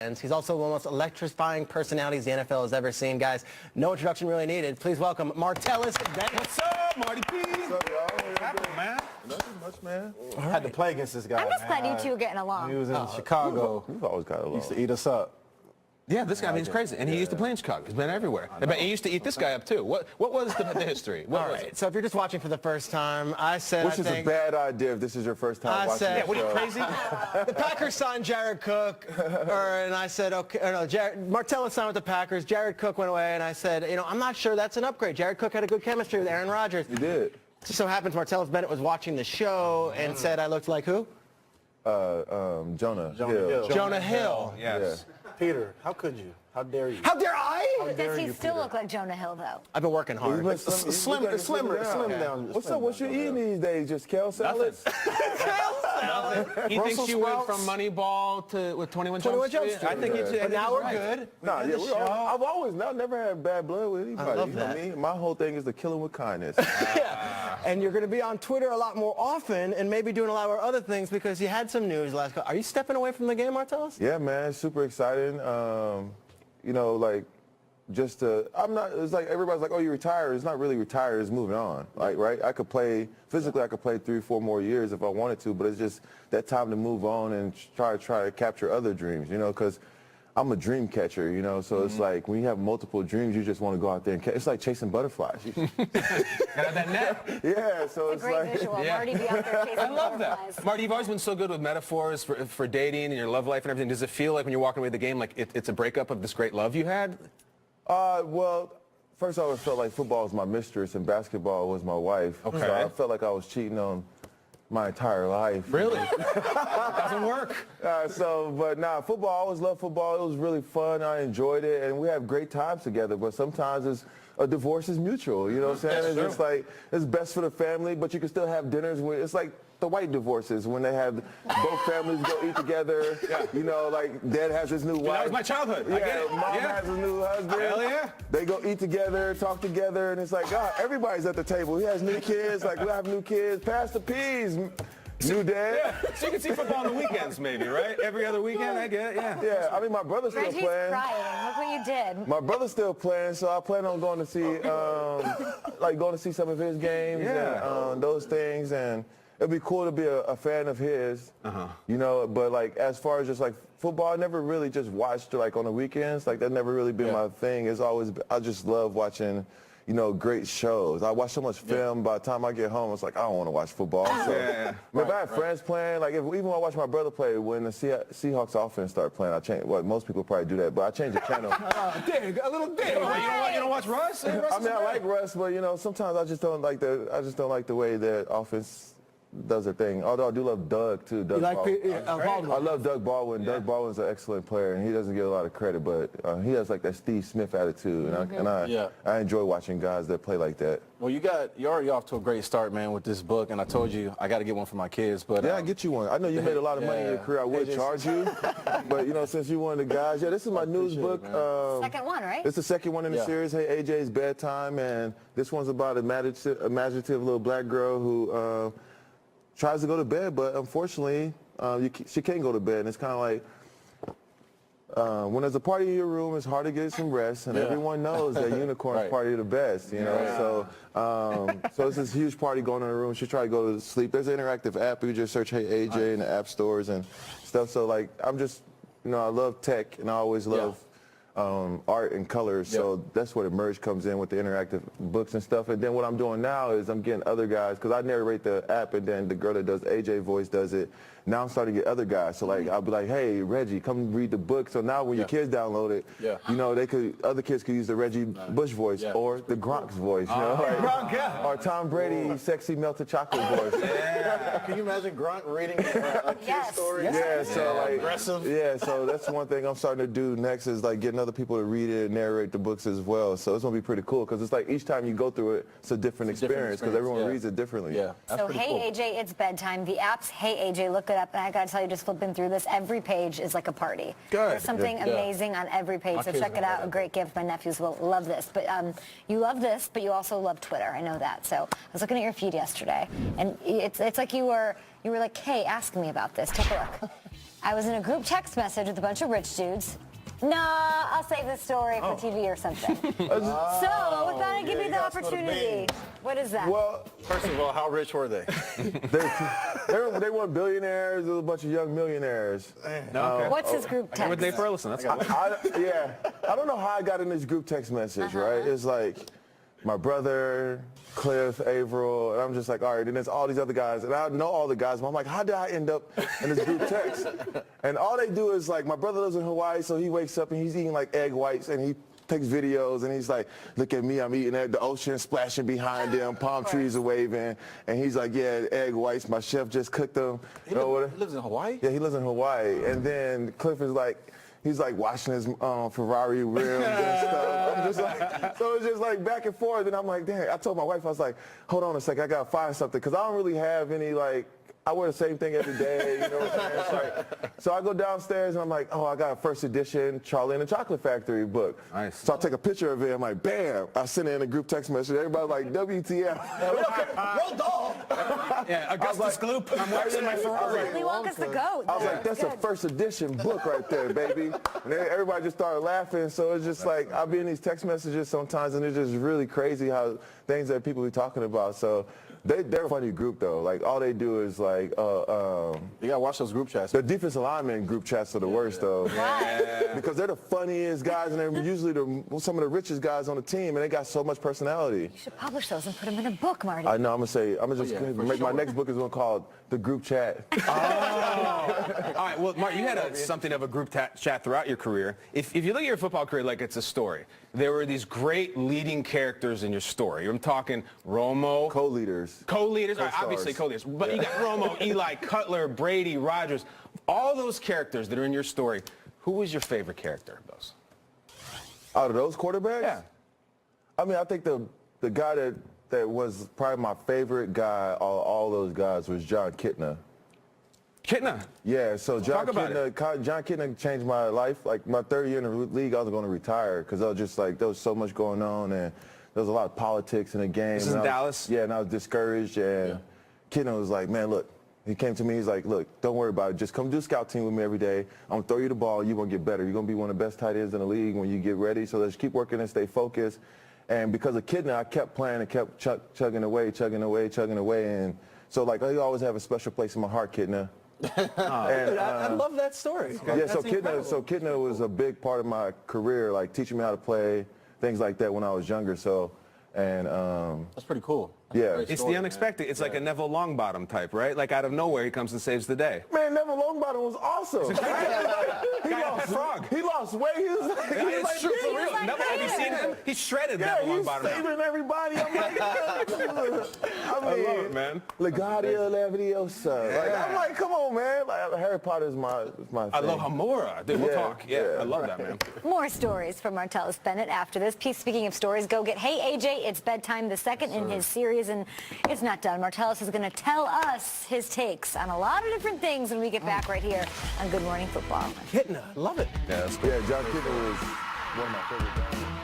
Titans. He's also one of the most electrifying personalities the NFL has ever seen. Guys, no introduction really needed. Please welcome Martellus Bennett. What's up, Marty P? What's up, y'all? What's happening, man? Nothing much, man. I had to play against this guy. I'm just glad you two are getting along. He was in Chicago. We've always got along. He used to eat us up. Yeah, this guy, I mean, he's crazy. And he used to play in Chicago. He's been everywhere. But he used to eat this guy up, too. What was the history? What All was right, it? so if you're just watching for the first time, I said Which is a bad idea if this is your first time watching said, the What are you, show. crazy? the Packers signed Jared Cook, and I said, okay, no, Martellus signed with the Packers. Jared Cook went away, and I said, I'm not sure that's an upgrade. Jared Cook had a good chemistry with Aaron Rodgers. He did. Just so happens Martellus Bennett was watching the show and said I looked like who? Jonah Jonah Hill. Hill. Jonah Hill. Yes. Peter, how could you? How dare you? How dare I? Does he still look like Jonah Hill, though? I've been working hard. Slim down. What's up? What you eating these days? Just kale salads? He thinks you went from Moneyball to with 21 Jump 21 Jump Street. Street. I think Yeah. you But now we're good. Nah, yeah, I've always never had bad blood with anybody. I love you know that. what I mean? My whole thing is to kill him with kindness. Yeah. And you're going to be on Twitter a lot more often and maybe doing a lot more other things because you had some news last couple. Are you stepping away from the game, Martellus? Yeah, man, super exciting. It's like everybody's like, oh, you retired. It's not really retired, it's moving on. Like, right? I could play 3 or 4 more years if I wanted to, but it's just that time to move on and try to capture other dreams, because I'm a dream catcher, so it's like when you have multiple dreams, you just want to go out there and catch. It's like chasing butterflies. Got that net? Yeah, so It's it's a great like... visual. Yeah. Marty be out there chasing I love butterflies. that. Marty, you've always been so good with metaphors for dating and your love life and everything. Does it feel like when you're walking away the game, like it's a breakup of this great love you had? Well, first I always felt like football was my mistress and basketball was my wife. Okay. So I felt like I was cheating on my entire life. Really? Doesn't work. But football, I always loved football. It was really fun. I enjoyed it, and we have great times together. But sometimes a divorce is mutual. You know what I'm saying? That's It's true. just like, it's best for the family, but you can still have dinners with, it's like the white divorces when they have both families go eat together. Yeah. Like dad has his new wife. That was my childhood. I get it. Mom Yeah. has his new husband. Hell yeah. They go eat together, talk together, and it's like, God, everybody's at the table. He has new kids, like we have new kids. Pass the peas, new dad. Yeah. So you can see football on the weekends, maybe, right? Every other weekend, I get it. Yeah. Yeah, I mean, my brother's still Reggie's playing. crying. Look what you did. My brother's still playing, so I plan on going to see, going to see some of his games and those things, and it'd be cool to be a fan of his, But like as far as just like football, I never really just watched like on the weekends. Like that never really been my thing. It's always I just love watching, great shows. I watch so much film. By the time I get home, it's like I don't want to watch football. So if I have friends playing, like even when I watch my brother play, when the Seahawks offense start playing, I change. Well, most people probably do that, but I change the channel. Dig, a little dig. You don't watch Russ? I mean, I like Russ, but sometimes I just don't like the way that offense does their thing. Although I do love Doug too. Doug Baldwin. I love Doug Baldwin. Yeah. Doug Baldwin's an excellent player, and he doesn't get a lot of credit, but he has like that Steve Smith attitude, and I enjoy watching guys that play like that. Well, you're already off to a great start, man, with this book, and I told you I got to get one for my kids. But I get you one. I know you made a lot of money in your career. I would charge you, but since you're one of the guys, this is my newest book. Second one, right? It's the second one in the series. Hey, AJ's Bedtime, and this one's about an imaginative little black girl who tries to go to bed, but unfortunately, she can't go to bed. And it's kind of like when there's a party in your room, it's hard to get some rest, and everyone knows that unicorns party the best, So, so it's this huge party going on in the room. She tried to go to sleep. There's an interactive app. You just search Hey AJ in the app stores and stuff. So like, I'm just, I love tech, and I always love art and colors, so that's where the merge comes in with the interactive books and stuff. And then what I'm doing now is I'm getting other guys, because I narrate the app, and then the girl that does AJ voice does it. Now I'm starting to get other guys, so like I'll be like, hey Reggie, come read the book. So now when your kids download it, other kids could use the Reggie Bush voice or the Gronk's voice, or Tom Brady sexy melted chocolate voice. Can you imagine Gronk reading a kid's story? Yeah, so like aggressive. Yeah, so that's one thing I'm starting to do next is like getting other people to read it and narrate the books as well. So it's gonna be pretty cool because it's like each time you go through it, it's a different experience because everyone reads it differently. Yeah. So Hey AJ, it's bedtime. The app's Hey AJ, look it up. And I gotta tell you, just flipping through this, every page is like a party. Good. There's something amazing on every page. So check it out. A great gift. My nephews will love this. But you love this, but you also love Twitter. I know that. So I was looking at your feed yesterday, and it's like you were like, hey, ask me about this. Take a look. I was in a group text message with a bunch of rich dudes. Nah, I'll save this story for TV or something. So, thought I'd give you the opportunity. What is that? Well, First of all, how rich were they? they weren't billionaires. There was a bunch of young millionaires. Okay. What's his group text? With Dave Burleson, that's cool. Yeah, I don't know how I got in this group text message, right? It's like my brother, Cliff, Averill, and I'm just like, all right, and there's all these other guys, and I know all the guys, but I'm like, how did I end up in this group text? And all they do is like, my brother lives in Hawaii, so he wakes up and he's eating like egg whites, and he takes videos, and he's like, look at me, I'm eating at the ocean splashing behind them, palm trees are waving, and he's like, yeah, egg whites, my chef just cooked them. He lives in Hawaii? Yeah, he lives in Hawaii, and then Cliff is like, he's like washing his Ferrari rims and stuff. I'm just like, so it's just like back and forth. And I'm like, dang, I told my wife, I was like, hold on a second, I gotta find something. Cause I don't really have any like, I wear the same thing every day, you know what I'm saying? It's like, so I go downstairs and I'm like, oh, I got a first edition Charlie and the Chocolate Factory book. Nice. So I take a picture of it, I'm like, bam, I send it in a group text message. Everybody's like, WTF. Roll dog. Yeah, Augustus Gloop. I'm waxing my Ferrari. Willy Wonka's the goat. I was like, that's a first edition book right there, baby. And then everybody just started laughing. So it's just like, I'll be in these text messages sometimes, and it's just really crazy how things that people be talking about. So they're a funny group, though. Like, all they do is, like, You gotta watch those group chats. the defensive lineman group chats are the worst, though. Why? Because they're the funniest guys, and they're usually some of the richest guys on the team, and they got so much personality. You should publish those and put them in a book, Marty. I know, I'm gonna just make my next book is one called The Group Chat. All right, well, Mark, you had something of a group chat throughout your career. If you look at your football career like it's a story, there were these great leading characters in your story. I'm talking Romo. Co-leaders. Co-leaders, Co-stars. obviously co-leaders. But you got Romo, Eli, Cutler, Brady, Rodgers. All those characters that are in your story, who was your favorite character of those? Out of those quarterbacks? Yeah. I mean, I think the guy that was probably my favorite guy, all those guys, was John Kitna. Kitna. Yeah, so John Talk about Kitna changed my life. Like, my third year in the league, I was going to retire because I was just like, there was so much going on, and there was a lot of politics in the game. This is in Dallas? Yeah, and I was discouraged, and Kitna was like, man, look, he came to me, he's like, look, don't worry about it. Just come do scout team with me every day. I'm going to throw you the ball. You're going to get better. You're going to be one of the best tight ends in the league when you get ready. So let's keep working and stay focused. And because of Kitna, I kept playing and kept chugging away. And so, like, I always have a special place in my heart, Kitna. And, I love that story. Yeah, so Kitna was a big part of my career, like teaching me how to play, things like that when I was younger. So, and That's pretty cool. yeah. It's the unexpected. It's like a Neville Longbottom type, right? Like out of nowhere, he comes and saves the day. Man, Neville Longbottom was awesome. He lost weight. He was like, It's true, for real. Neville, have you seen him? He's shredded, yeah, Neville he's Longbottom. saving everybody. I'm like, I love it, man. Legadia Leviosa. Like, I'm like, come on, man. Like, Harry Potter is my thing. I love Hamura. Dude, we'll Yeah, talk. Yeah, yeah. I love that, man. More stories from Martellus Bennett after this piece. Speaking of stories, go get Hey AJ, It's Bedtime, the second in his series, and it's not done. Martellus is going to tell us his takes on a lot of different things when we get back right here on Good Morning Football. Kitna, love it. Yeah, that's cool. Yeah, John Kitna was one of my favorite guys.